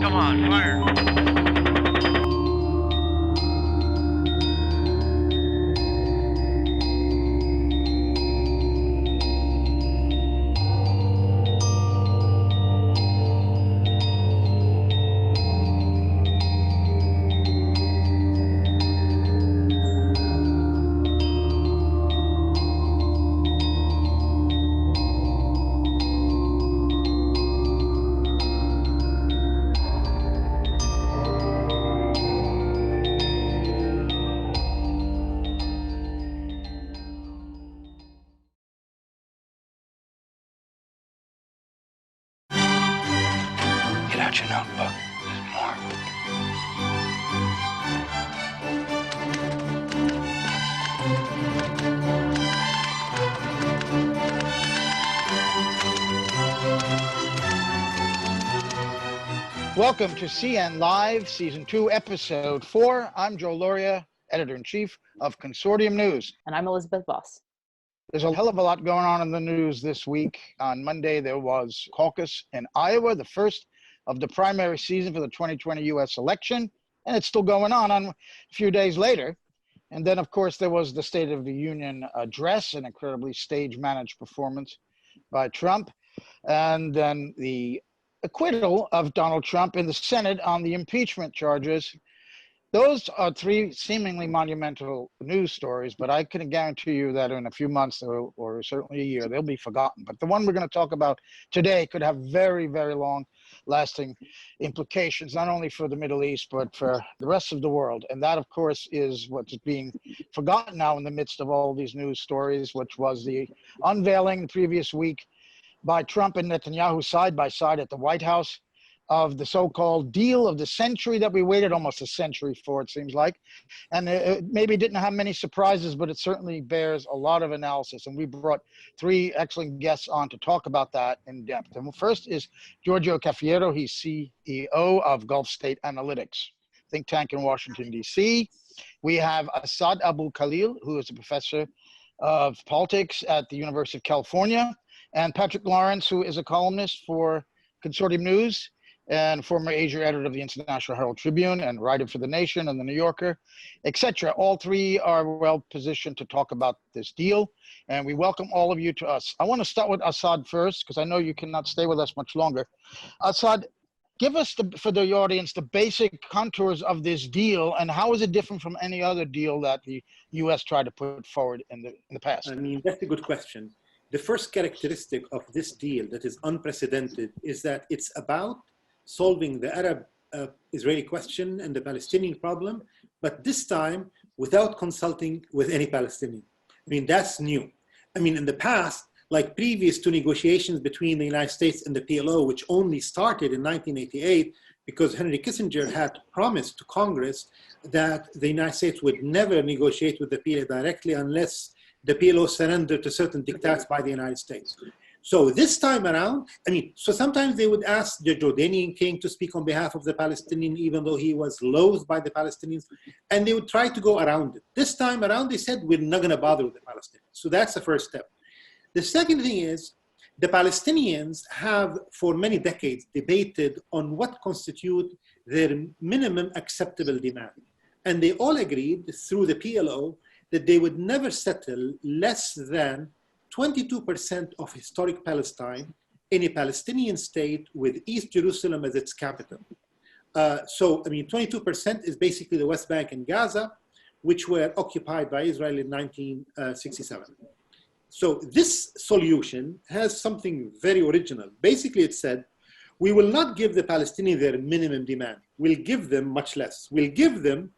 Come on, fire. Get out your notebook. There's more. Welcome to CN Live, Season 2, Episode 4. I'm Joe Loria, Editor-in-Chief of Consortium News. And I'm Elizabeth Voss. There's a hell of a lot going on in the news this week. On Monday, there was caucus in Iowa, the first of the primary season for the 2020 U.S. election, and it's still going on a few days later. And then, of course, there was the State of the Union address, an incredibly stage-managed performance by Trump, and then the acquittal of Donald Trump in the Senate on the impeachment charges. Those are three seemingly monumental news stories, but I can guarantee you that in a few months or certainly a year, they'll be forgotten. But the one we're going to talk about today could have very, very long-lasting implications, not only for the Middle East, but for the rest of the world. And that, of course, is what's being forgotten now in the midst of all these news stories, which was the unveiling the previous week by Trump and Netanyahu side by side at the White House of the so-called deal of the century that we waited almost a century for, it seems like. And it maybe didn't have many surprises, but it certainly bears a lot of analysis. And we brought three excellent guests on to talk about that in depth. And first is Giorgio Cafiero. He's CEO of Gulf State Analytics, think tank in Washington, D.C. We have AbuKhalil, who is a professor of politics at the University of California, and Patrick Lawrence, who is a columnist for Consortium News and former Asia editor of the International Herald Tribune and writer for The Nation and The New Yorker, etc. All three are well positioned to talk about this deal, and we welcome all of you to us. I want to start with Assad first, because I know you cannot stay with us much longer. Assad, give us, for the audience, the basic contours of this deal, and how is it different from any other deal that the U.S. tried to put forward in the past? I mean, that's a good question. The first characteristic of this deal that is unprecedented is that it's about solving the Arab-Israeli question and the Palestinian problem, but this time without consulting with any Palestinian. I mean, that's new. I mean, in the past, like previous to negotiations between the United States and the PLO, which only started in 1988, because Henry Kissinger had promised to Congress that the United States would never negotiate with the PLO directly unless the PLO surrendered to certain diktats by the United States. So this time around, I mean, so sometimes they would ask the Jordanian king to speak on behalf of the Palestinian, even though he was loathed by the Palestinians, and they would try to go around it. This time around, they said, we're not gonna bother with the Palestinians. So that's the first step. The second thing is, the Palestinians have for many decades debated on what constitute their minimum acceptable demand. And they all agreed through the PLO that they would never settle less than 22% of historic Palestine in a Palestinian state with East Jerusalem as its capital. So, I mean, 22% is basically the West Bank and Gaza, which were occupied by Israel in 1967. So this solution has something very original. Basically, it said, we will not give the Palestinians their minimum demand. We'll give them much less. We'll give them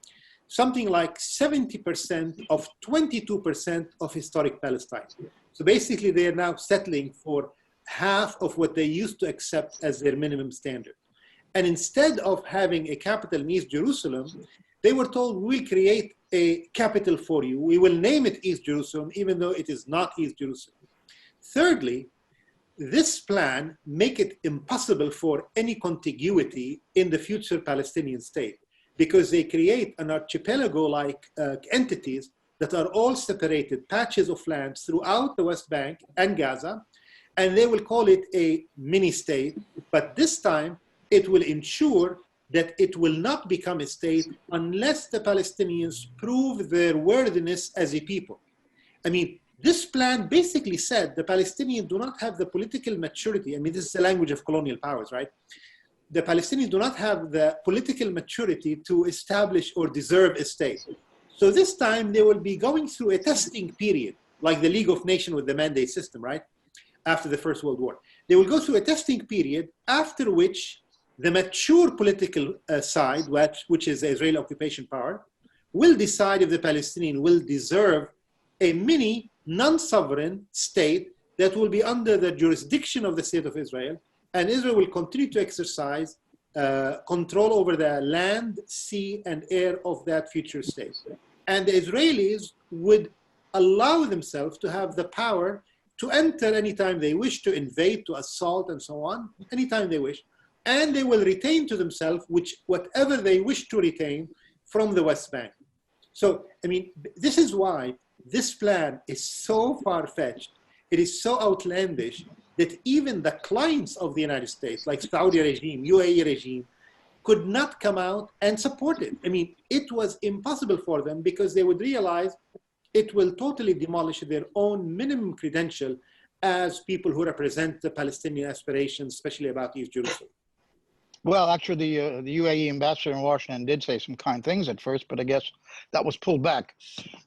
something like 70% of 22% of historic Palestine. So basically, they are now settling for half of what they used to accept as their minimum standard. And instead of having a capital in East Jerusalem, they were told, we'll create a capital for you. We will name it East Jerusalem, even though it is not East Jerusalem. Thirdly, this plan make it impossible for any contiguity in the future Palestinian state, because they create an archipelago-like entities that are all separated patches of land throughout the West Bank and Gaza, and they will call it a mini-state, but this time it will ensure that it will not become a state unless the Palestinians prove their worthiness as a people. I mean, this plan basically said the Palestinians do not have the political maturity. I mean, this is the language of colonial powers, right? The Palestinians do not have the political maturity to establish or deserve a state. So this time they will be going through a testing period, like the League of Nations with the mandate system, right? After the First World War. They will go through a testing period after which the mature political side, which is the Israeli occupation power, will decide if the Palestinians will deserve a mini non-sovereign state that will be under the jurisdiction of the state of Israel, and Israel will continue to exercise control over the land, sea, and air of that future state. And the Israelis would allow themselves to have the power to enter anytime they wish, to invade, to assault, and so on, anytime they wish. And they will retain to themselves whatever they wish to retain from the West Bank. So, I mean, this is why this plan is so far-fetched, it is so outlandish, that even the clients of the United States, like Saudi regime, UAE regime, could not come out and support it. I mean, it was impossible for them because they would realize it will totally demolish their own minimum credential as people who represent the Palestinian aspirations, especially about East Jerusalem. Well, actually, the UAE ambassador in Washington did say some kind things at first, but I guess that was pulled back.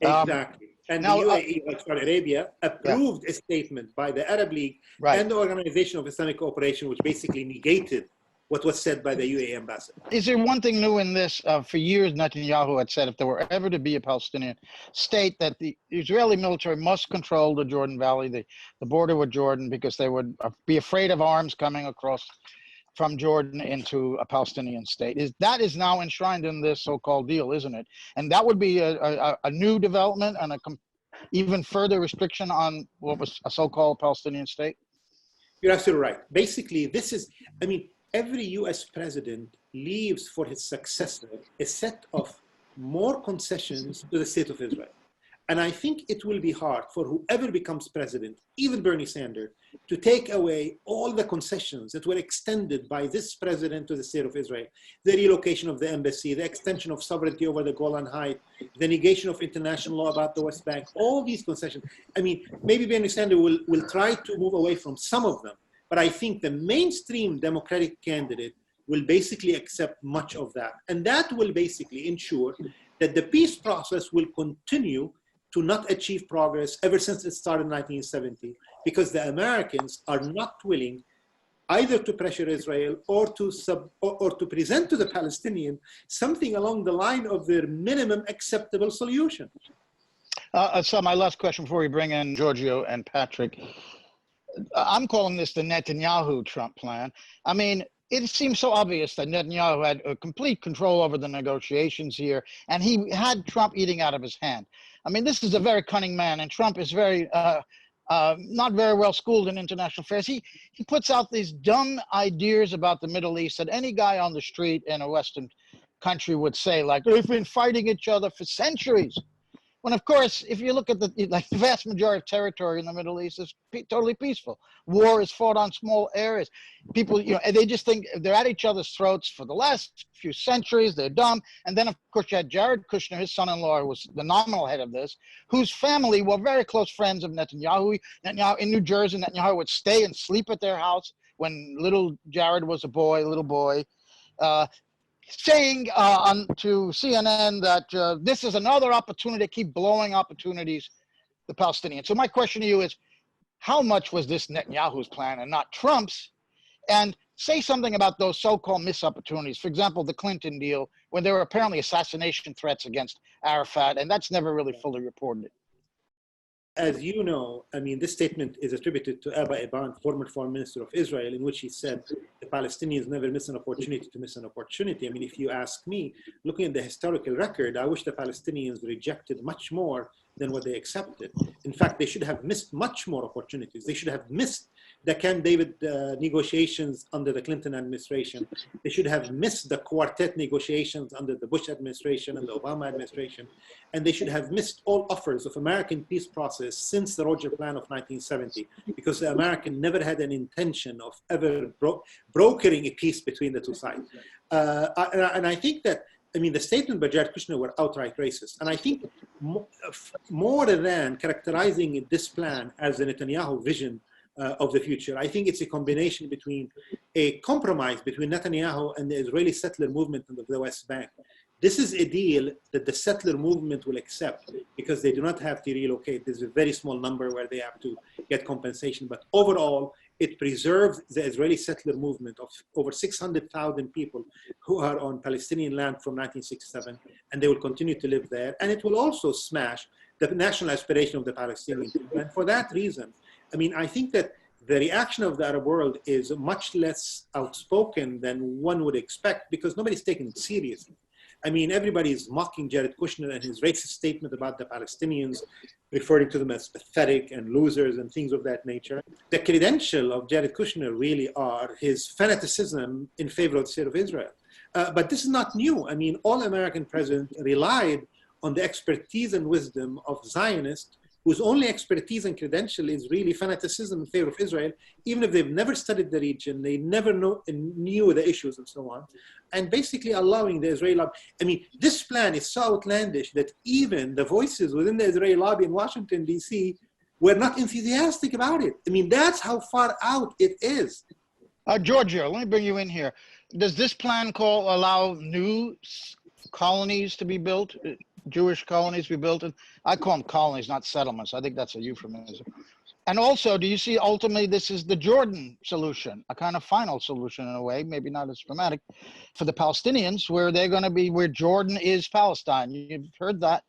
Exactly. And now, the UAE, like Saudi Arabia, approved a statement by the Arab League and the Organization of Islamic Cooperation, which basically negated what was said by the UAE ambassador. Is there one thing new in this? For years, Netanyahu had said if there were ever to be a Palestinian state, that the Israeli military must control the Jordan Valley, the border with Jordan, because they would be afraid of arms coming across from Jordan into a Palestinian state. That is now enshrined in this so-called deal, isn't it? And that would be a new development and even further restriction on what was a so-called Palestinian state? You're absolutely right. Basically, this is, I mean, every US president leaves for his successor a set of more concessions to the state of Israel. And I think it will be hard for whoever becomes president, even Bernie Sanders, to take away all the concessions that were extended by this president to the state of Israel. The relocation of the embassy, the extension of sovereignty over the Golan Heights, the negation of international law about the West Bank, all these concessions. I mean, maybe Bernie Sanders will try to move away from some of them, but I think the mainstream Democratic candidate will basically accept much of that. And that will basically ensure that the peace process will continue to not achieve progress ever since it started in 1970, because the Americans are not willing either to pressure Israel or to present to the Palestinian something along the line of their minimum acceptable solution. So my last question before we bring in Giorgio and Patrick. I'm calling this the Netanyahu-Trump plan. I mean, it seems so obvious that Netanyahu had complete control over the negotiations here, and he had Trump eating out of his hand. I mean, this is a very cunning man, and Trump is very not very well schooled in international affairs. He puts out these dumb ideas about the Middle East that any guy on the street in a Western country would say, like, we've been fighting each other for centuries. When, of course, if you look at the vast majority of territory in the Middle East is totally peaceful. War is fought on small areas. People, they just think they're at each other's throats for the last few centuries. They're dumb. And then, of course, you had Jared Kushner, his son-in-law, was the nominal head of this, whose family were very close friends of Netanyahu. Netanyahu in New Jersey, Netanyahu would stay and sleep at their house when little Jared was a little boy. Saying to CNN that this is another opportunity to keep blowing opportunities the Palestinians. So my question to you is, how much was this Netanyahu's plan and not Trump's? And say something about those so-called missed opportunities. For example, the Clinton deal, when there were apparently assassination threats against Arafat, and that's never really fully reported. As you know, I mean, this statement is attributed to Abba Eban, former foreign minister of Israel, in which he said the Palestinians never miss an opportunity to miss an opportunity. I mean, if you ask me, looking at the historical record, I wish the Palestinians rejected much more than what they accepted. In fact, they should have missed much more opportunities. They should have missed the Camp David negotiations under the Clinton administration. They should have missed the quartet negotiations under the Bush administration and the Obama administration. And they should have missed all offers of American peace process since the Roger Plan of 1970, because the American never had an intention of ever brokering a peace between the two sides. And I think that, I mean, the statement by Jared Kushner were outright racist. And I think more than characterizing this plan as the Netanyahu vision of the future, I think it's a combination between a compromise between Netanyahu and the Israeli settler movement in the West Bank. This is a deal that the settler movement will accept because they do not have to relocate. There's a very small number where they have to get compensation. But overall, it preserves the Israeli settler movement of over 600,000 people who are on Palestinian land from 1967, and they will continue to live there. And it will also smash the national aspiration of the Palestinian people. And for that reason, I mean, I think that the reaction of the Arab world is much less outspoken than one would expect because nobody's taken it seriously. I mean, everybody's mocking Jared Kushner and his racist statement about the Palestinians, referring to them as pathetic and losers and things of that nature. The credential of Jared Kushner really are his fanaticism in favor of the state of Israel. But this is not new. I mean, all American presidents relied on the expertise and wisdom of Zionists whose only expertise and credential is really fanaticism in favor of Israel, even if they've never studied the region, they never knew the issues and so on, and basically allowing the Israeli lobby. I mean, this plan is so outlandish that even the voices within the Israeli lobby in Washington, D.C. were not enthusiastic about it. I mean, that's how far out it is. Giorgio, let me bring you in here. Does this plan allow new colonies to be built? Jewish colonies be built? I call them colonies, not settlements. I think that's a euphemism. And also, do you see ultimately this is the Jordan solution, a kind of final solution in a way, maybe not as dramatic, for the Palestinians, where they're going to be where Jordan is Palestine? You've heard that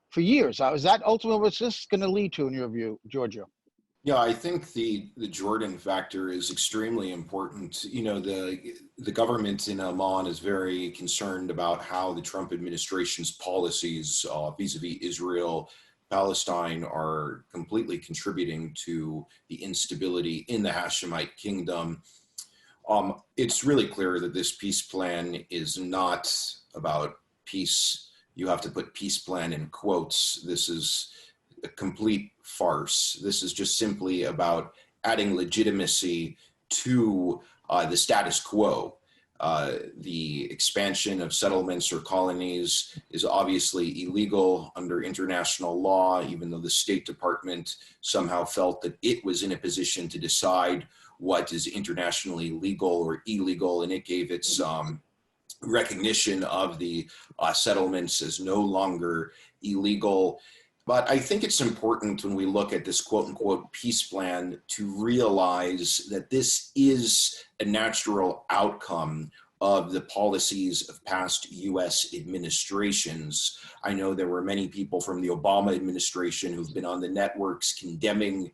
for years. Is that ultimately what's this going to lead to in your view, Giorgio? Yeah, I think the Jordan factor is extremely important. You know, the government in Amman is very concerned about how the Trump administration's policies vis-a-vis Israel, Palestine are completely contributing to the instability in the Hashemite kingdom. It's really clear that this peace plan is not about peace. You have to put peace plan in quotes. This is a complete farce. This is just simply about adding legitimacy to the status quo. The expansion of settlements or colonies is obviously illegal under international law, even though the State Department somehow felt that it was in a position to decide what is internationally legal or illegal, and it gave its recognition of the settlements as no longer illegal. But I think it's important when we look at this quote unquote peace plan to realize that this is a natural outcome of the policies of past US administrations. I know there were many people from the Obama administration who've been on the networks condemning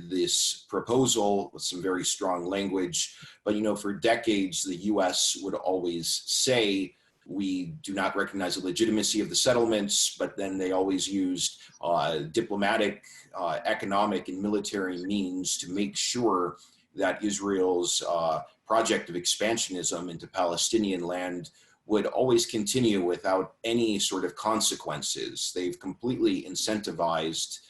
this proposal with some very strong language. But, you know, for decades, the US would always say, we do not recognize the legitimacy of the settlements, but then they always used diplomatic, economic, and military means to make sure that Israel's project of expansionism into Palestinian land would always continue without any sort of consequences. They've completely incentivized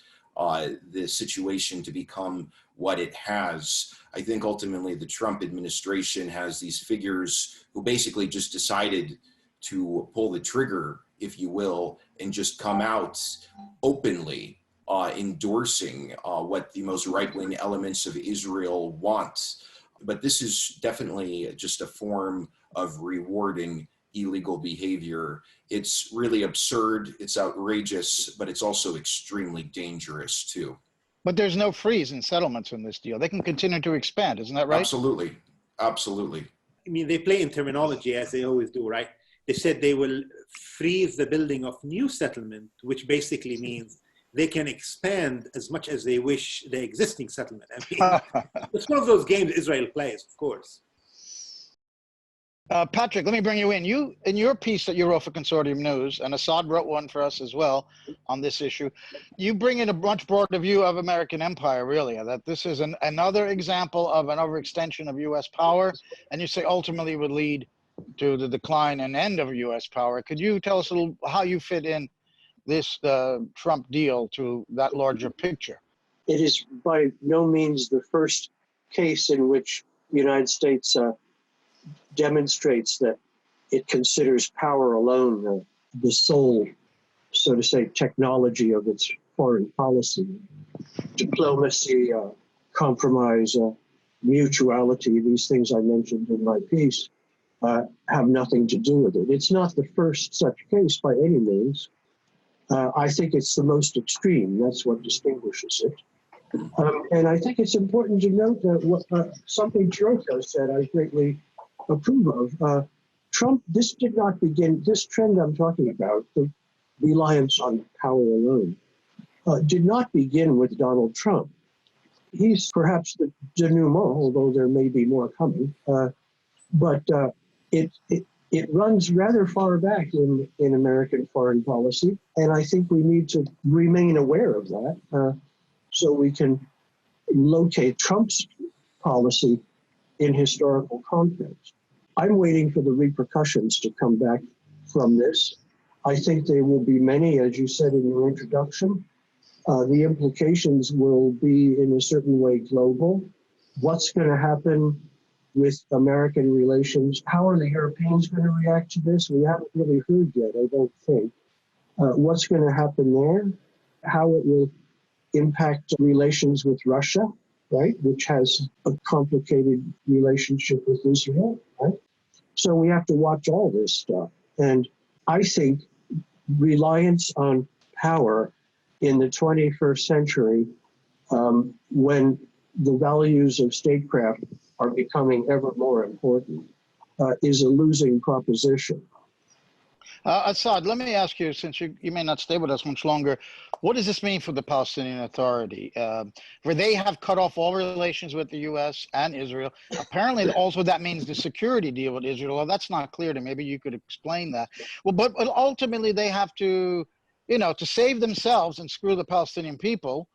the situation to become what it has. I think ultimately the Trump administration has these figures who basically just decided to pull the trigger, if you will, and just come out openly endorsing what the most right-wing elements of Israel want. But this is definitely just a form of rewarding illegal behavior. It's really absurd, it's outrageous, but it's also extremely dangerous too. But there's no freeze in settlements in this deal. They can continue to expand, isn't that right? Absolutely, absolutely. I mean, they play in terminology as they always do, right? They said they will freeze the building of new settlement, which basically means they can expand as much as they wish the existing settlement. I mean, it's one of those games Israel plays, of course. Patrick, let me bring you in. You, in your piece that you wrote for Consortium News, and Assad wrote one for us as well on this issue, you bring in a much broader view of American empire, really, that this is another example of an overextension of U.S. power, and you say ultimately would lead to the decline and end of U.S. power. Could you tell us a little how you fit in this Trump deal to that larger picture? It is by no means the first case in which the United States demonstrates that it considers power alone the sole, so to say, technology of its foreign policy. Diplomacy, compromise, mutuality, these things I mentioned in my piece, have nothing to do with it. It's not the first such case by any means. I think it's the most extreme. That's what distinguishes it. And I think it's important to note that something Giorgio said I greatly approve of. Trump, this did not begin, this trend I'm talking about, the reliance on power alone, did not begin with Donald Trump. He's perhaps the denouement, although there may be more coming, but it runs rather far back in American foreign policy, and I think we need to remain aware of that so we can locate Trump's policy in historical context. I'm waiting for the repercussions to come back from this. I think there will be many, as you said in your introduction. The implications will be in a certain way global. What's going to happen with American relations? How are the Europeans going to react to this? We haven't really heard yet, I don't think. What's going to happen there? How it will impact relations with Russia, right, which has a complicated relationship with Israel, right? So we have to watch all this stuff. And I think reliance on power in the 21st century, when the values of statecraft are becoming ever more important, is a losing proposition. Assad, let me ask you, since you may not stay with us much longer, what does this mean for the Palestinian Authority? Where they have cut off all relations with the U.S. and Israel. Apparently, also that means the security deal with Israel. Well, that's not clear to me. Maybe you could explain that. Well, but ultimately, they have to, to save themselves and screw the Palestinian people,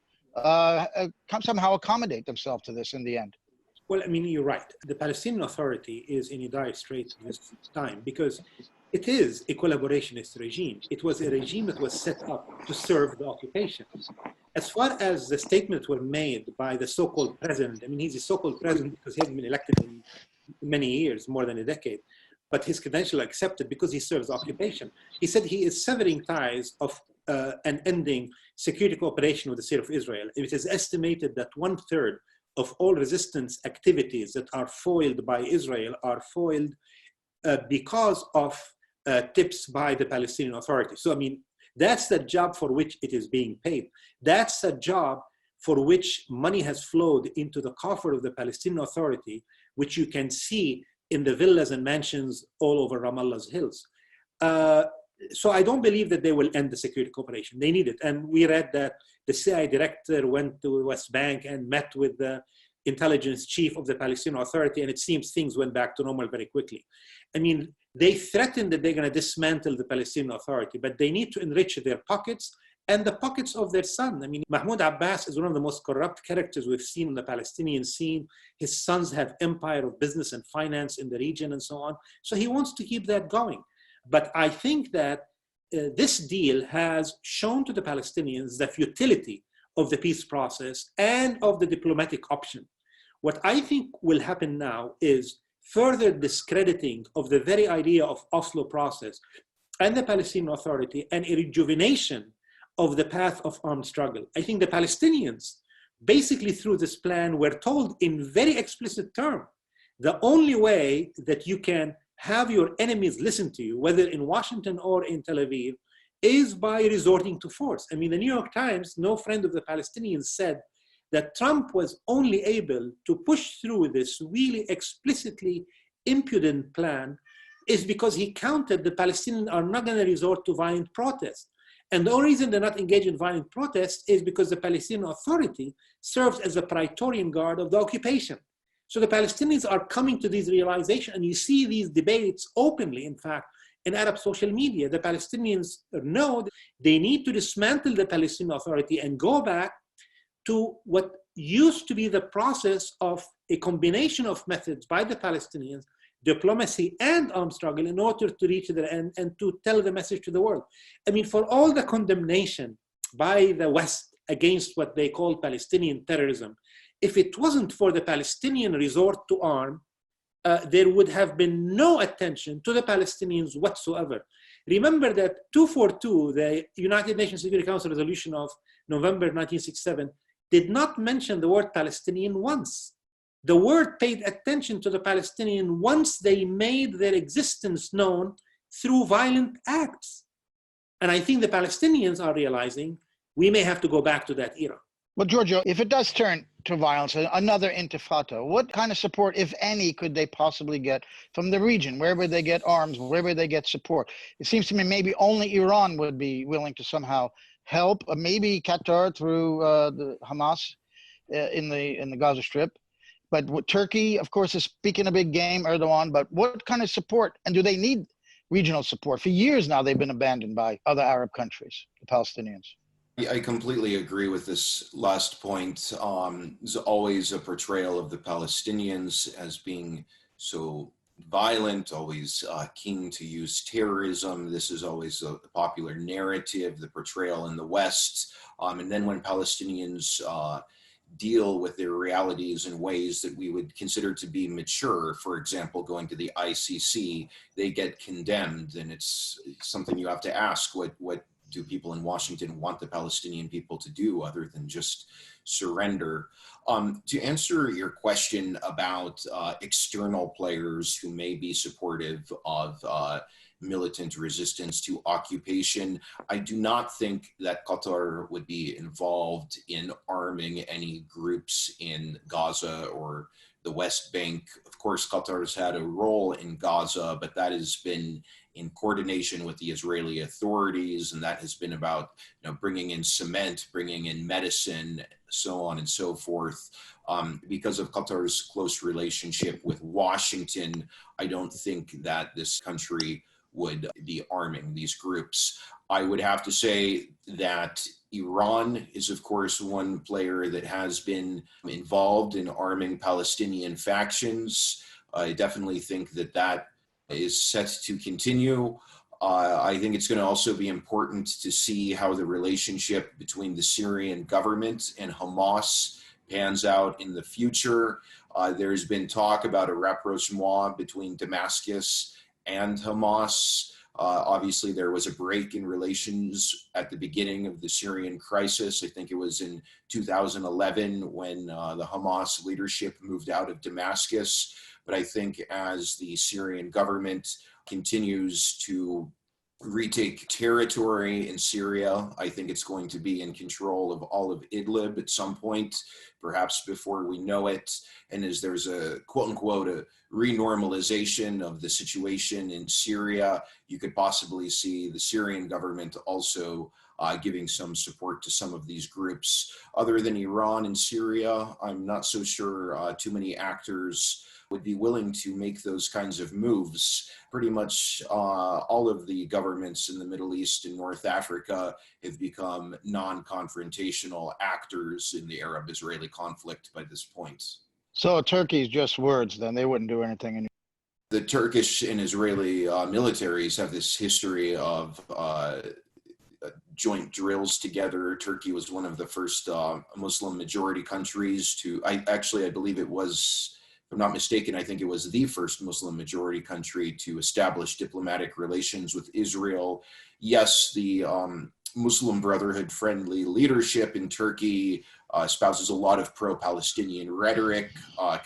somehow accommodate themselves to this in the end. Well, I mean, you're right. The Palestinian Authority is in a dire strait this time because it is a collaborationist regime. It was a regime that was set up to serve the occupation. As far as the statements were made by the so-called president, I mean, he's a so-called president because he hasn't been elected in many years, more than a decade, but his credential accepted because he serves the occupation. He said he is severing ties of and ending security cooperation with the state of Israel. It is estimated that 1/3 of all resistance activities that are foiled by Israel are foiled because of tips by the Palestinian Authority. So, I mean, that's the job for which it is being paid. That's a job for which money has flowed into the coffer of the Palestinian Authority, which you can see in the villas and mansions all over Ramallah's hills. So I don't believe that they will end the security cooperation. They need it. And we read that the CIA director went to West Bank and met with the intelligence chief of the Palestinian Authority, and it seems things went back to normal very quickly. I mean, they threatened that they're going to dismantle the Palestinian Authority, but they need to enrich their pockets and the pockets of their son. I mean, Mahmoud Abbas is one of the most corrupt characters we've seen in the Palestinian scene. His sons have empire of business and finance in the region and so on. So he wants to keep that going. But I think that this deal has shown to the Palestinians the futility of the peace process and of the diplomatic option. What I think will happen now is further discrediting of the very idea of Oslo process and the Palestinian Authority and a rejuvenation of the path of armed struggle. I think the Palestinians, basically through this plan, were told in very explicit terms, the only way that you can have your enemies listen to you, whether in Washington or in Tel Aviv, is by resorting to force. I mean, the New York Times, no friend of the Palestinians, said that Trump was only able to push through this really explicitly impudent plan is because he counted the Palestinians are not going to resort to violent protest. And the only reason they're not engaged in violent protest is because the Palestinian Authority serves as a Praetorian Guard of the occupation. So the Palestinians are coming to these realizations, and you see these debates openly, in fact, in Arab social media. The Palestinians know they need to dismantle the Palestinian Authority and go back to what used to be the process of a combination of methods by the Palestinians, diplomacy and armed struggle, in order to reach their end and to tell the message to the world. I mean, for all the condemnation by the West against what they call Palestinian terrorism, if it wasn't for the Palestinian resort to arm, there would have been no attention to the Palestinians whatsoever. Remember that 242, the United Nations Security Council resolution of November 1967, did not mention the word Palestinian once. The word paid attention to the Palestinian once they made their existence known through violent acts. And I think the Palestinians are realizing we may have to go back to that era. Well, Giorgio, if it does turn to violence, another intifada, what kind of support, if any, could they possibly get from the region? Where would they get arms? Where would they get support? It seems to me maybe only Iran would be willing to somehow help, maybe Qatar through the Hamas in the Gaza Strip. But Turkey, of course, is speaking a big game, Erdogan, but what kind of support? And do they need regional support? For years now, they've been abandoned by other Arab countries, the Palestinians. I completely agree with this last point. There's always a portrayal of the Palestinians as being so violent, always keen to use terrorism. This is always a popular narrative, the portrayal in the West. And then when Palestinians deal with their realities in ways that we would consider to be mature, for example, going to the ICC, they get condemned. And it's something you have to ask, what do people in Washington want the Palestinian people to do other than just surrender? To answer your question about external players who may be supportive of militant resistance to occupation, I do not think that Qatar would be involved in arming any groups in Gaza or the West Bank. Of course, Qatar has had a role in Gaza, but that has been in coordination with the Israeli authorities, and that has been about bringing in cement, bringing in medicine, so on and so forth. Because of Qatar's close relationship with Washington, I don't think that this country would be arming these groups. I would have to say that Iran is, of course, one player that has been involved in arming Palestinian factions. I definitely think that that is set to continue. I think it's going to also be important to see how the relationship between the Syrian government and Hamas pans out in the future. There's been talk about a rapprochement between Damascus and Hamas. Obviously, there was a break in relations at the beginning of the Syrian crisis. I think it was in 2011 when the Hamas leadership moved out of Damascus. But I think as the Syrian government continues to retake territory in Syria, I think it's going to be in control of all of Idlib at some point, perhaps before we know it. And as there's a quote unquote a renormalization of the situation in Syria, you could possibly see the Syrian government also giving some support to some of these groups. Other than Iran and Syria, I'm not so sure too many actors would be willing to make those kinds of moves. Pretty much all of the governments in the Middle East and North Africa have become non-confrontational actors in the Arab-Israeli conflict by this point. So Turkey's just words, then they wouldn't do anything. The Turkish and Israeli militaries have this history of joint drills together. Turkey was one of the first Muslim majority countries to, I believe it was, if I'm not mistaken, I think it was the first Muslim majority country to establish diplomatic relations with Israel. Yes, the Muslim Brotherhood friendly leadership in Turkey espouses a lot of pro-Palestinian rhetoric,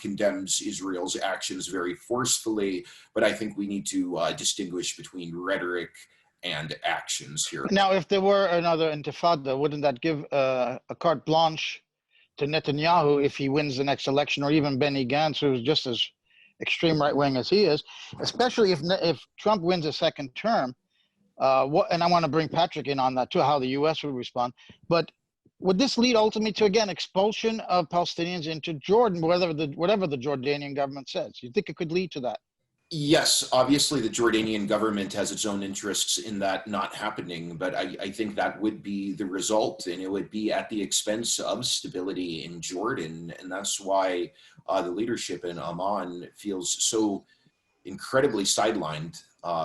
condemns Israel's actions very forcefully, but I think we need to distinguish between rhetoric and actions here. Now, if there were another intifada, wouldn't that give a carte blanche to Netanyahu if he wins the next election, or even Benny Gantz, who's just as extreme right-wing as he is, especially if Trump wins a second term? And I want to bring Patrick in on that too, how the U.S. would respond. But would this lead ultimately to, again, expulsion of Palestinians into Jordan, whatever the Jordanian government says? You think it could lead to that? Yes, obviously the Jordanian government has its own interests in that not happening, but I think that would be the result, and it would be at the expense of stability in Jordan. And that's why the leadership in Amman feels so incredibly sidelined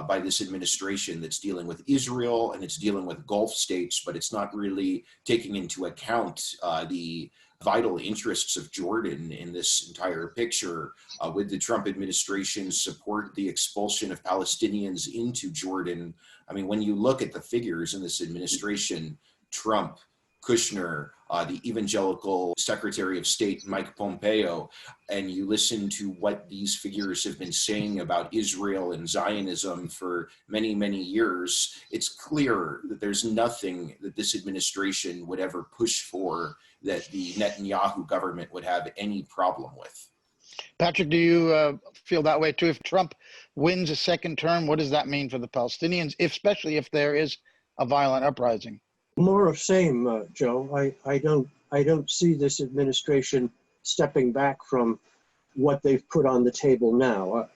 by this administration that's dealing with Israel and it's dealing with Gulf states, but it's not really taking into account the vital interests of Jordan in this entire picture. Would the Trump administration support the expulsion of Palestinians into Jordan? I mean, when you look at the figures in this administration, Trump, Kushner, the evangelical Secretary of State, Mike Pompeo, and you listen to what these figures have been saying about Israel and Zionism for many, many years, it's clear that there's nothing that this administration would ever push for that the Netanyahu government would have any problem with. Patrick, do you feel that way too? If Trump wins a second term, what does that mean for the Palestinians, especially if there is a violent uprising? More of same, Joe. I don't see this administration stepping back from what they've put on the table now.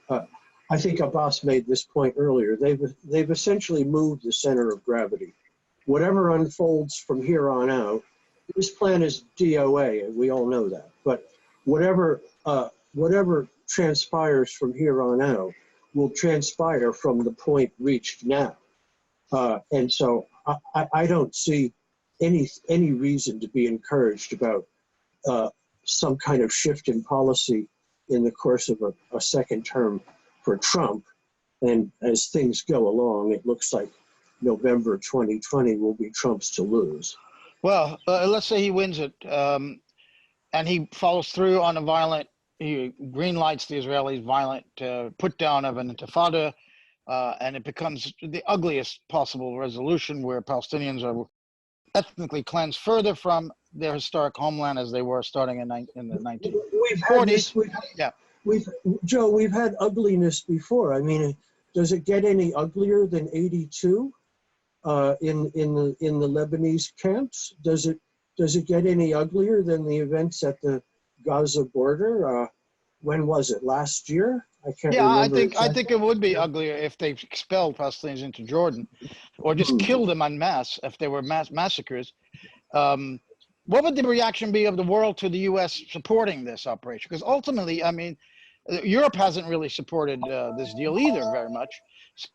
I think Abbas made this point earlier. They've essentially moved the center of gravity. Whatever unfolds from here on out, this plan is DOA, and we all know that. But whatever transpires from here on out will transpire from the point reached now. And so I don't see any reason to be encouraged about some kind of shift in policy in the course of a second term for Trump. And as things go along, it looks like November 2020 will be Trump's to lose. Well, let's say he wins it, and he follows through on he green lights the Israelis' violent put down of an intifada, and it becomes the ugliest possible resolution where Palestinians are ethnically cleansed further from their historic homeland as they were starting in the 1940s. Joe, we've had ugliness before. I mean, does it get any uglier than 82 in the Lebanese camps? Does it get any uglier than the events at the Gaza border? When was it? Last year? I can't remember. I think it would be uglier if they expelled Palestinians into Jordan, or just killed them en masse if they were massacres. What would the reaction be of the world to the U.S. supporting this operation? Because ultimately, I mean, Europe hasn't really supported this deal either very much.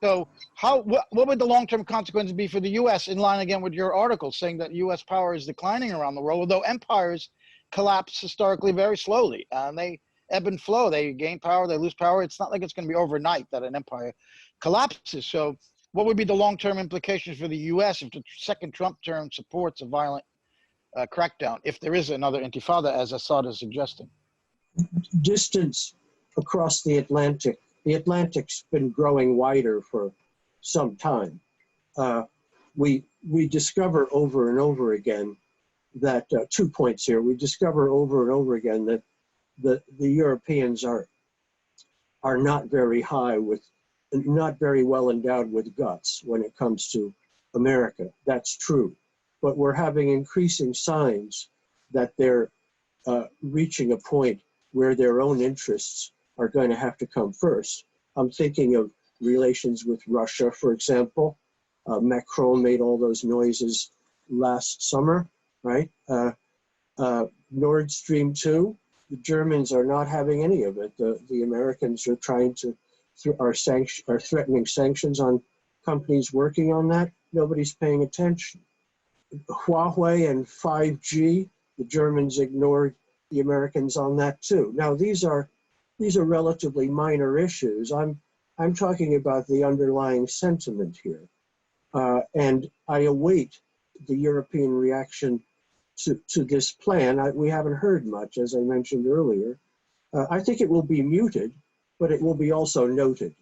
So what would the long-term consequences be for the U.S. in line again with your article saying that U.S. power is declining around the world, although empires collapse historically very slowly, and they ebb and flow. They gain power, they lose power. It's not like it's going to be overnight that an empire collapses. So what would be the long-term implications for the U.S. if the second Trump term supports a violent crackdown, if there is another intifada, as Assad is suggesting? Distance across the Atlantic. The Atlantic's been growing wider for some time. We discover over and over again that 2 points here. We discover over and over again that the Europeans are not very not very well endowed with guts when it comes to America. That's true. But we're having increasing signs that they're reaching a point where their own interests are going to have to come first. I'm thinking of relations with Russia, for example. Macron made all those noises last summer, right? Nord Stream 2, the Germans are not having any of it. The Americans are trying to, are threatening sanctions on companies working on that. Nobody's paying attention. Huawei and 5G, the Germans ignored the Americans on that too. Now these are relatively minor issues. I'm talking about the underlying sentiment here, and I await the European reaction to this plan. We haven't heard much, as I mentioned earlier. I think it will be muted, but it will be also noted.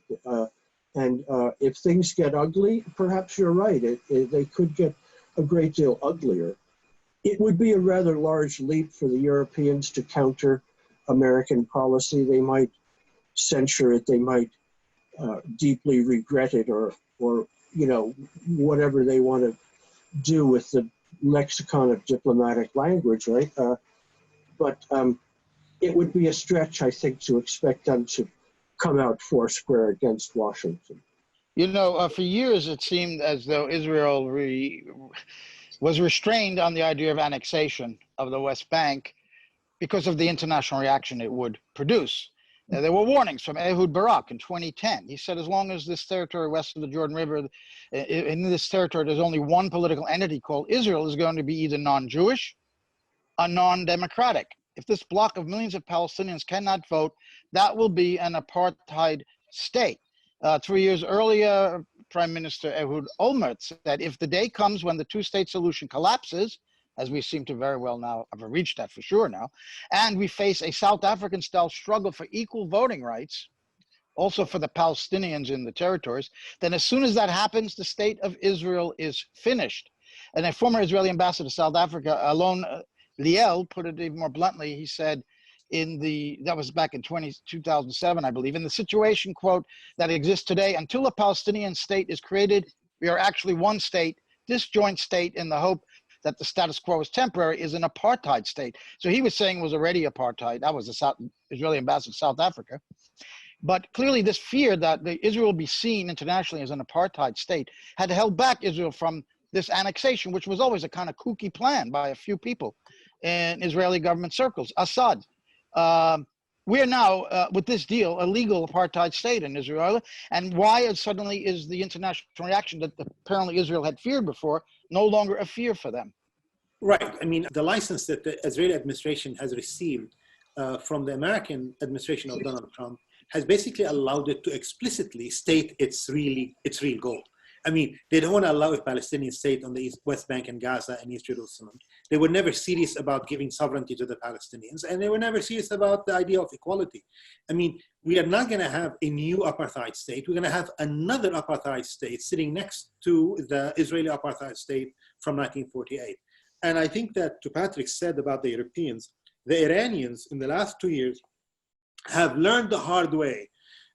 And if things get ugly, perhaps you're right. They could get a great deal uglier. It would be a rather large leap for the Europeans to counter American policy. They might censure it. They might deeply regret it, or you know, whatever they want to do with lexicon of diplomatic language, right? But it would be a stretch, I think, to expect them to come out foursquare against Washington. You know, for years it seemed as though Israel was restrained on the idea of annexation of the West Bank because of the international reaction it would produce. There were warnings from Ehud Barak in 2010. He said, as long as this territory west of the Jordan River, in this territory, there's only one political entity called Israel, is going to be either non-Jewish or non-democratic. If this block of millions of Palestinians cannot vote, that will be an apartheid state. 3 years earlier, Prime Minister Ehud Olmert said, if the day comes when the two-state solution collapses, as we seem to very well now have reached that for sure now, and we face a South African-style struggle for equal voting rights, also for the Palestinians in the territories, then as soon as that happens, the state of Israel is finished. And a former Israeli ambassador to South Africa, Alon Liel, put it even more bluntly. He said, that was back in 2007, I believe, in the situation, quote, that exists today, until a Palestinian state is created, we are actually one state, disjoint state, in the hope that the status quo is temporary, is an apartheid state. So he was saying it was already apartheid. That was the Israeli ambassador to South Africa. But clearly this fear that Israel will be seen internationally as an apartheid state had held back Israel from this annexation, which was always a kind of kooky plan by a few people in Israeli government circles. Assad. We are now, with this deal, a legal apartheid state in Israel. And why suddenly is the international reaction that apparently Israel had feared before no longer a fear for them? Right. I mean, the license that the Israeli administration has received from the American administration of Donald Trump has basically allowed it to explicitly state its real goal. I mean, they don't want to allow a Palestinian state on the West Bank and Gaza and East Jerusalem. They were never serious about giving sovereignty to the Palestinians, and they were never serious about the idea of equality. I mean, we are not going to have a new apartheid state. We're going to have another apartheid state sitting next to the Israeli apartheid state from 1948. And I think that, to Patrick's said about the Europeans, the Iranians in the last 2 years have learned the hard way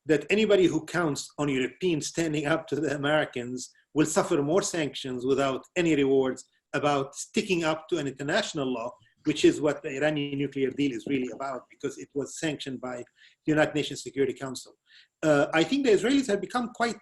that anybody who counts on Europeans standing up to the Americans will suffer more sanctions without any rewards about sticking up to an international law, which is what the Iranian nuclear deal is really about, because it was sanctioned by the United Nations Security Council. I think the Israelis have become quite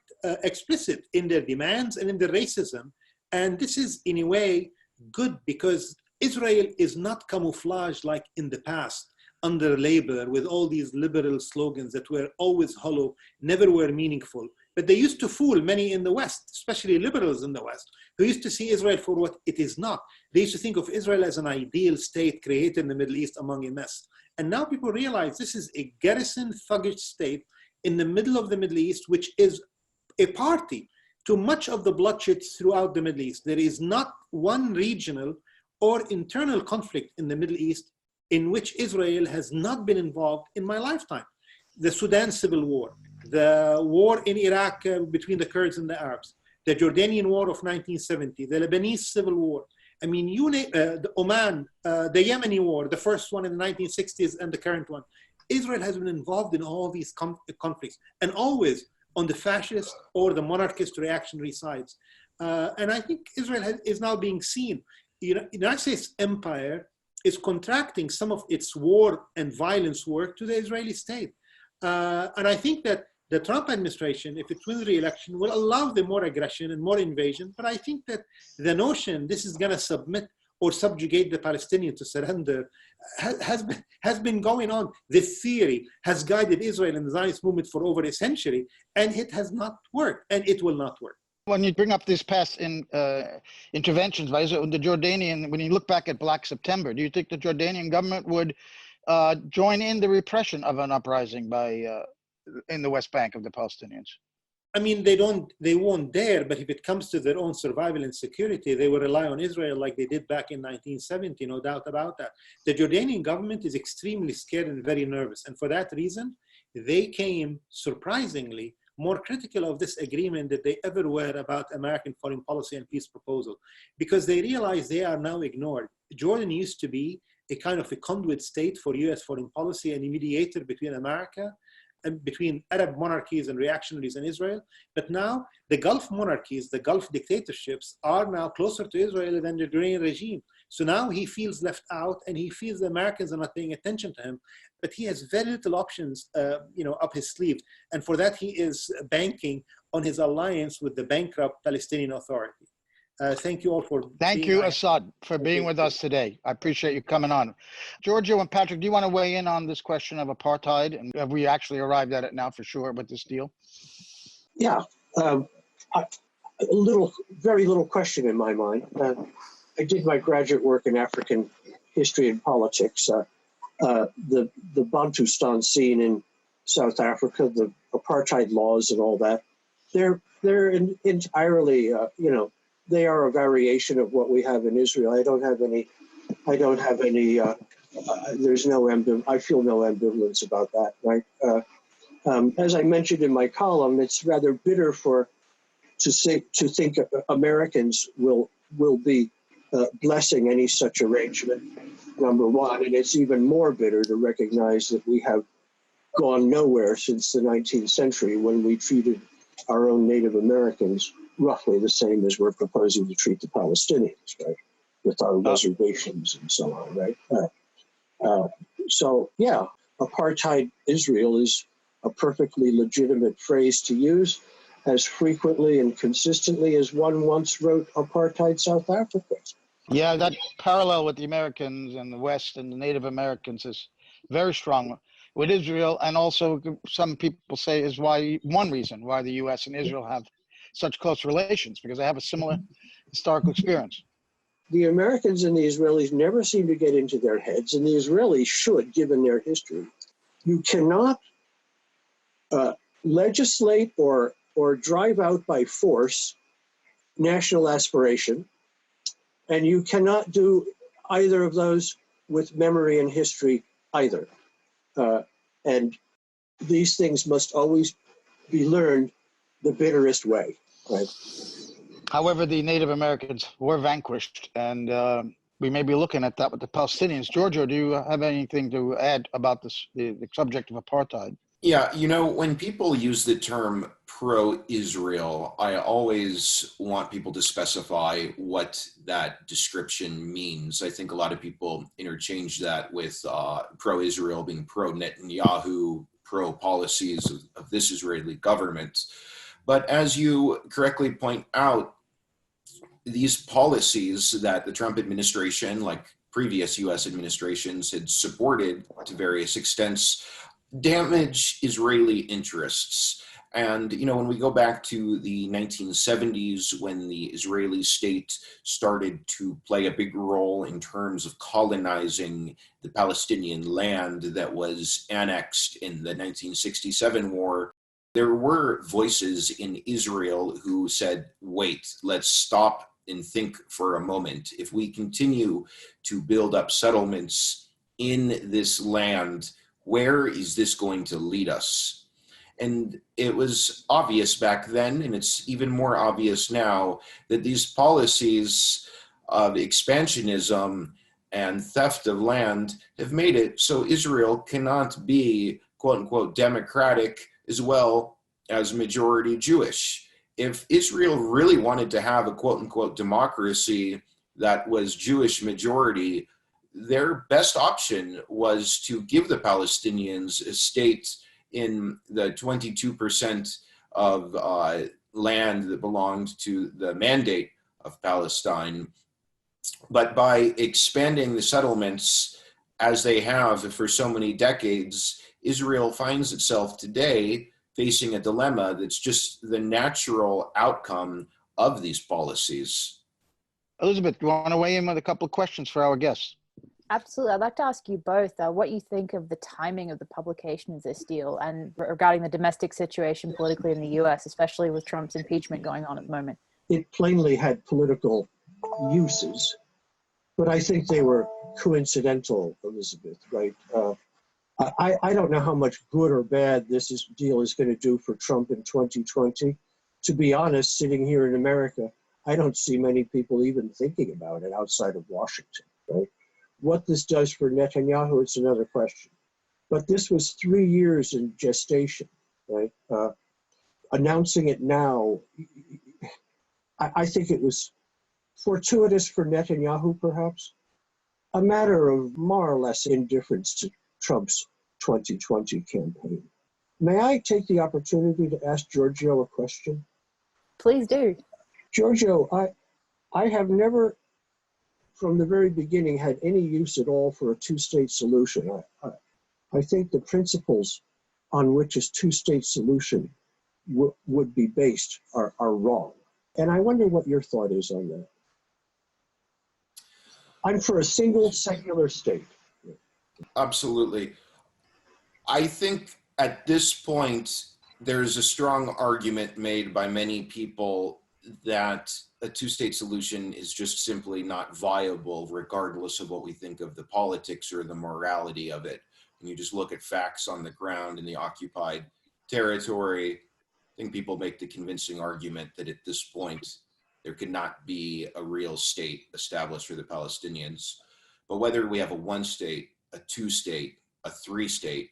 explicit in their demands and in their racism. And this is, in a way, good, because Israel is not camouflaged like in the past under labor with all these liberal slogans that were always hollow, never were meaningful. But they used to fool many in the West, especially liberals in the West, who used to see Israel for what it is not. They used to think of Israel as an ideal state created in the Middle East among a mess. And now people realize this is a garrison thuggish state in the middle of the Middle East, which is a party to much of the bloodshed throughout the Middle East. There is not one regional or internal conflict in the Middle East in which Israel has not been involved in my lifetime. The Sudan civil war, the war in Iraq between the Kurds and the Arabs, the Jordanian war of 1970, the Lebanese civil war. I mean, the Oman, the Yemeni war, the first one in the 1960s and the current one. Israel has been involved in all these conflicts, and always on the fascist or the monarchist reactionary sides. And I think Israel is now being seen. The United States empire is contracting some of its war and violence work to the Israeli state. And I think that the Trump administration, if it wins re-election, will allow them more aggression and more invasion. But I think that the notion this is going to submit or subjugate the Palestinians to surrender has been going on. The theory has guided Israel and the Zionist movement for over a century, and it has not worked, and it will not work. When you bring up these past interventions by Israel, the Jordanian, when you look back at Black September, do you think the Jordanian government would join in the repression of an uprising in the West Bank of the Palestinians? I mean, they won't dare, but if it comes to their own survival and security, they will rely on Israel like they did back in 1970, no doubt about that. The Jordanian government is extremely scared and very nervous. And for that reason, they came surprisingly more critical of this agreement than they ever were about American foreign policy and peace proposal, because they realize they are now ignored. Jordan used to be a kind of a conduit state for US foreign policy and a mediator between America between Arab monarchies and reactionaries in Israel. But now the Gulf monarchies, the Gulf dictatorships are now closer to Israel than the Iranian regime. So now he feels left out, and he feels the Americans are not paying attention to him. But he has very little options, up his sleeve. And for that, he is banking on his alliance with the bankrupt Palestinian Authority. Thank you all for Thank you, Assad, for being with us today. I appreciate you coming on. Giorgio and Patrick, do you want to weigh in on this question of apartheid? And have we actually arrived at it now for sure with this deal? Yeah, very little question in my mind. I did my graduate work in African history and politics. The Bantustan scene in South Africa, the apartheid laws and all that, they're entirely, they are a variation of what we have in Israel. I don't have any, there's no I feel no ambivalence about that, right? As I mentioned in my column, it's rather bitter to think Americans will be blessing any such arrangement, number one. And it's even more bitter to recognize that we have gone nowhere since the 19th century when we treated our own Native Americans roughly the same as we're proposing to treat the Palestinians, right? With our reservations and so on, right? So, yeah, apartheid Israel is a perfectly legitimate phrase to use as frequently and consistently as one once wrote apartheid South Africa. Yeah, that parallel with the Americans and the West and the Native Americans is very strong with Israel, and also some people say is one reason why the U.S. and Israel have such close relations, because they have a similar historical experience. The Americans and the Israelis never seem to get into their heads, and the Israelis should, given their history. You cannot legislate or drive out by force national aspiration, and you cannot do either of those with memory and history either. And these things must always be learned the bitterest way, right? However, the Native Americans were vanquished, and we may be looking at that with the Palestinians. Giorgio, do you have anything to add about this, the subject of apartheid? Yeah, when people use the term pro-Israel, I always want people to specify what that description means. I think a lot of people interchange that with pro-Israel being pro-Netanyahu, pro-policies of this Israeli government. But as you correctly point out, these policies that the Trump administration, like previous US administrations, had supported to various extents, damage Israeli interests. And, when we go back to the 1970s, when the Israeli state started to play a big role in terms of colonizing the Palestinian land that was annexed in the 1967 war, there were voices in Israel who said, wait, let's stop and think for a moment. If we continue to build up settlements in this land, where is this going to lead us? And it was obvious back then, and it's even more obvious now, that these policies of expansionism and theft of land have made it so Israel cannot be, quote unquote, democratic as well as majority Jewish. If Israel really wanted to have a quote unquote democracy that was Jewish majority, their best option was to give the Palestinians a state in the 22% of land that belonged to the Mandate of Palestine. But by expanding the settlements as they have for so many decades, Israel finds itself today facing a dilemma that's just the natural outcome of these policies. Elizabeth, do you want to weigh in with a couple of questions for our guests? Absolutely. I'd like to ask you both what you think of the timing of the publication of this deal and regarding the domestic situation politically in the US, especially with Trump's impeachment going on at the moment. It plainly had political uses, but I think they were coincidental, Elizabeth, right? I don't know how much good or bad this deal is going to do for Trump in 2020. To be honest, sitting here in America, I don't see many people even thinking about it outside of Washington, right? What this does for Netanyahu, it's another question. but this was 3 years in gestation, right? Announcing it now, I think it was fortuitous for Netanyahu, perhaps, a matter of more or less indifference to Trump's 2020 campaign. May I take the opportunity to ask Giorgio a question? Please do. Giorgio, I have never, from the very beginning, had any use at all for a two-state solution. I think the principles on which a two-state solution would be based are wrong. And I wonder what your thought is on that. I'm for a single secular state. Absolutely. I think at this point, there's a strong argument made by many people that a two-state solution is just simply not viable, regardless of what we think of the politics or the morality of it. When you just look at facts on the ground in the occupied territory, I think people make the convincing argument that at this point, there could not be a real state established for the Palestinians. But whether we have a one-state, a two-state, a three-state,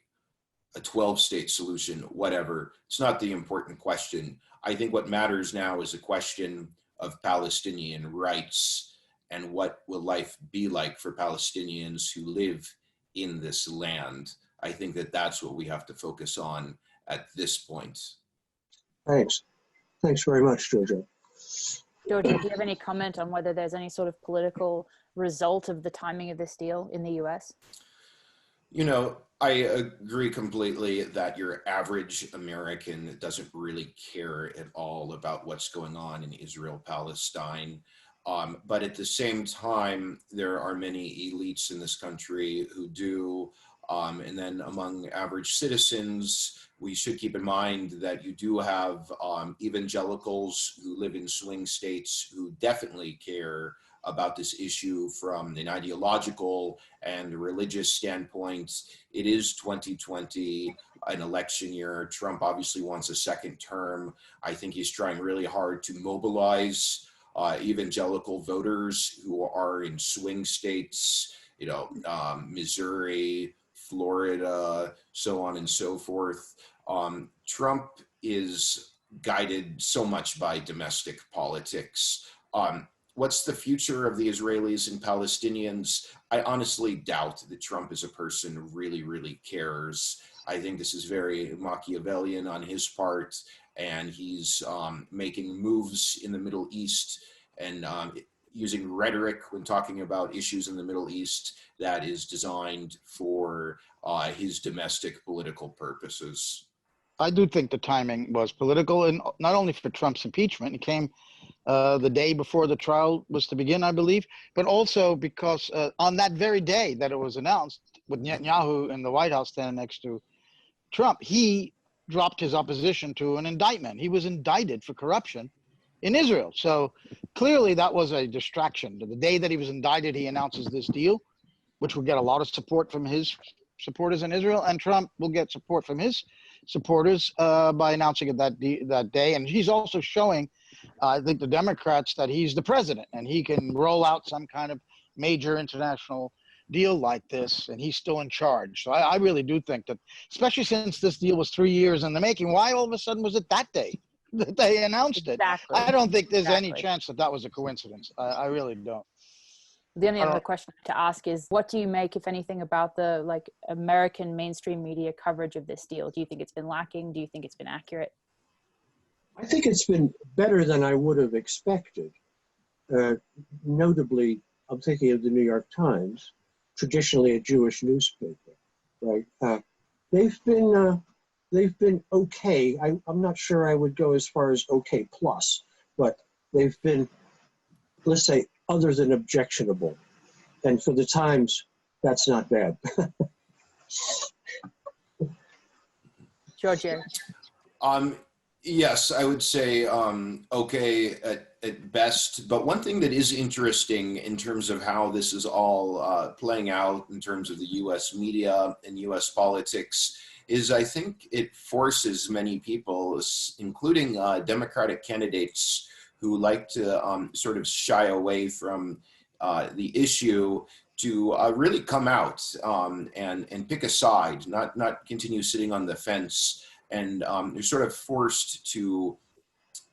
a 12-state solution, whatever, it's not the important question. I think what matters now is a question of Palestinian rights and what will life be like for Palestinians who live in this land. I think that that's what we have to focus on at this point. Thanks. Thanks very much, Giorgio. Giorgio, do you have any comment on whether there's any sort of political result of the timing of this deal in the US? You know, I agree completely that your average American doesn't really care at all about what's going on in Israel-Palestine. But at the same time, there are many elites in this country who do. And then among average citizens, we should keep in mind that you do have evangelicals who live in swing states who definitely care about this issue from an ideological and religious standpoint. It is 2020, an election year. Trump obviously wants a second term. I think he's trying really hard to mobilize evangelical voters who are in swing states, you know, Missouri, Florida, so on and so forth. Trump is guided so much by domestic politics. What's the future of the Israelis and Palestinians? I honestly doubt that Trump is a person who really cares. I think this is very Machiavellian on his part, and he's making moves in the Middle East and using rhetoric when talking about issues in the Middle East that is designed for his domestic political purposes. I do think the timing was political, and not only for Trump's impeachment. It came the day before the trial was to begin, I believe, but also because on that very day that it was announced, with Netanyahu in the White House standing next to Trump, he dropped his opposition to an indictment. He was indicted for corruption in Israel. So clearly that was a distraction. The day that he was indicted, he announces this deal, which will get a lot of support from his supporters in Israel, and Trump will get support from his supporters by announcing it that day. And he's also showing, I think, the Democrats that he's the president and he can roll out some kind of major international deal like this, and he's still in charge. So I really do think that, especially since this deal was 3 years in the making, why all of a sudden was it that day that they announced it? Exactly. I don't think there's any Exactly. chance that that was a coincidence. I really don't. The only other question to ask is, what do you make, if anything, about the American mainstream media coverage of this deal? Do you think it's been lacking? Do you think it's been accurate? I think it's been better than I would have expected. Notably, I'm thinking of the New York Times, traditionally a Jewish newspaper, right? They've been okay. I'm not sure I would go as far as okay plus, but they've been, let's say, other than objectionable. And for the Times, that's not bad. Giorgio. Yes, I would say okay at best. But one thing that is interesting in terms of how this is all playing out in terms of the U.S. media and U.S. politics is I think it forces many people, including Democratic candidates who like to sort of shy away from the issue, to really come out and pick a side, not continue sitting on the fence, and they're sort of forced to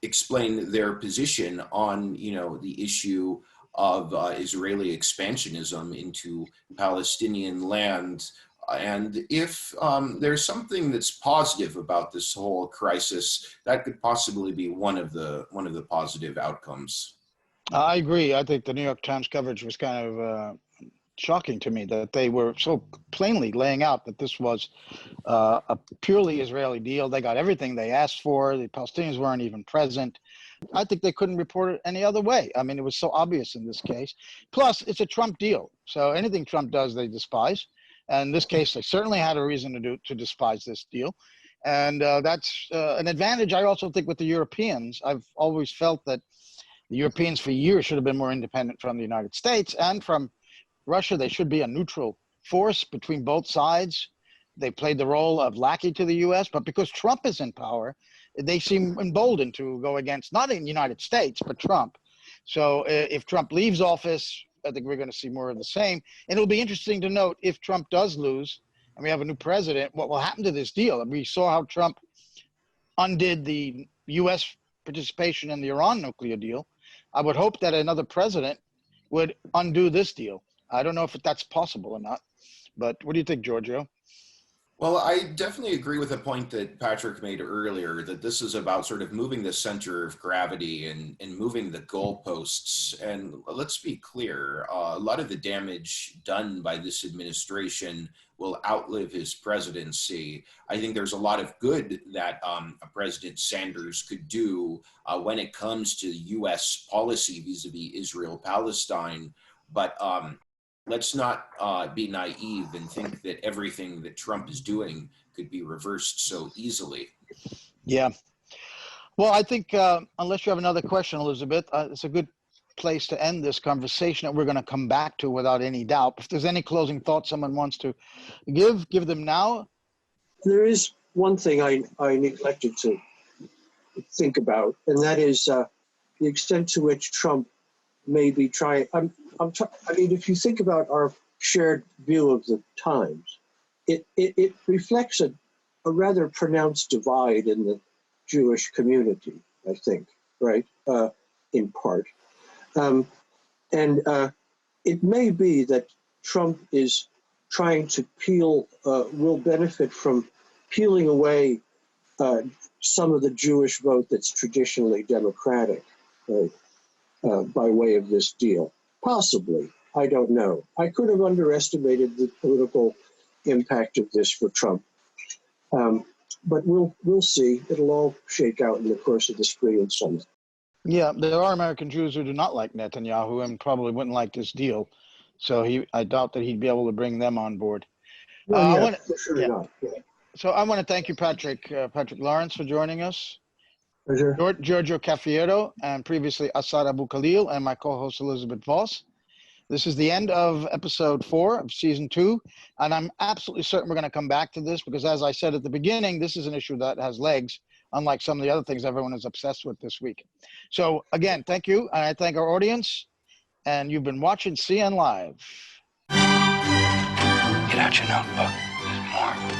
explain their position on, the issue of Israeli expansionism into Palestinian land. And if there's something that's positive about this whole crisis, that could possibly be one of the positive outcomes. I agree. I think the New York Times coverage was kind of shocking to me, that they were so plainly laying out that this was a purely Israeli deal. They got everything they asked for. The Palestinians weren't even present. I think they couldn't report it any other way. I mean, it was so obvious in this case. Plus, it's a Trump deal. So anything Trump does, they despise. And in this case, they certainly had a reason to despise this deal. And that's an advantage, I also think, with the Europeans. I've always felt that the Europeans for years should have been more independent from the United States and from Russia. They should be a neutral force between both sides. They played the role of lackey to the U.S., but because Trump is in power, they seem emboldened to go against, not in the United States, but Trump. So if Trump leaves office, I think we're going to see more of the same. And it'll be interesting to note, if Trump does lose and we have a new president, what will happen to this deal? We saw how Trump undid the U.S. participation in the Iran nuclear deal. I would hope that another president would undo this deal. I don't know if that's possible or not, but what do you think, Giorgio? Well, I definitely agree with the point that Patrick made earlier, that this is about sort of moving the center of gravity and moving the goalposts. And let's be clear, a lot of the damage done by this administration will outlive his presidency. I think there's a lot of good that President Sanders could do when it comes to U.S. policy vis-a-vis Israel-Palestine. But let's not be naive and think that everything that Trump is doing could be reversed so easily. Yeah. Well, I think unless you have another question, Elizabeth, it's a good place to end this conversation that we're going to come back to without any doubt. If there's any closing thoughts someone wants to give them now. There is one thing I neglected to think about, and that is the extent to which Trump may be trying. I mean, if you think about our shared view of the times, it reflects a rather pronounced divide in the Jewish community, I think, right, in part. And it may be that Trump is trying to will benefit from peeling away some of the Jewish vote that's traditionally Democratic, right, by way of this deal. Possibly, I don't know. I could have underestimated the political impact of this for Trump. But we'll see. It'll all shake out in the course of the spring and summer. Yeah, there are American Jews who do not like Netanyahu and probably wouldn't like this deal. So I doubt that he'd be able to bring them on board. Well, for sure not. Yeah. So I want to thank you, Patrick Lawrence, for joining us. Pleasure. Giorgio Cafiero, and previously AbuKhalil, and my co-host Elizabeth Voss. This is the end of episode 4 of season 2, and I'm absolutely certain we're going to come back to this because, as I said at the beginning, this is an issue that has legs, unlike some of the other things everyone is obsessed with this week. So again, thank you, and I thank our audience, and you've been watching CN Live. Get out your notebook. There's more.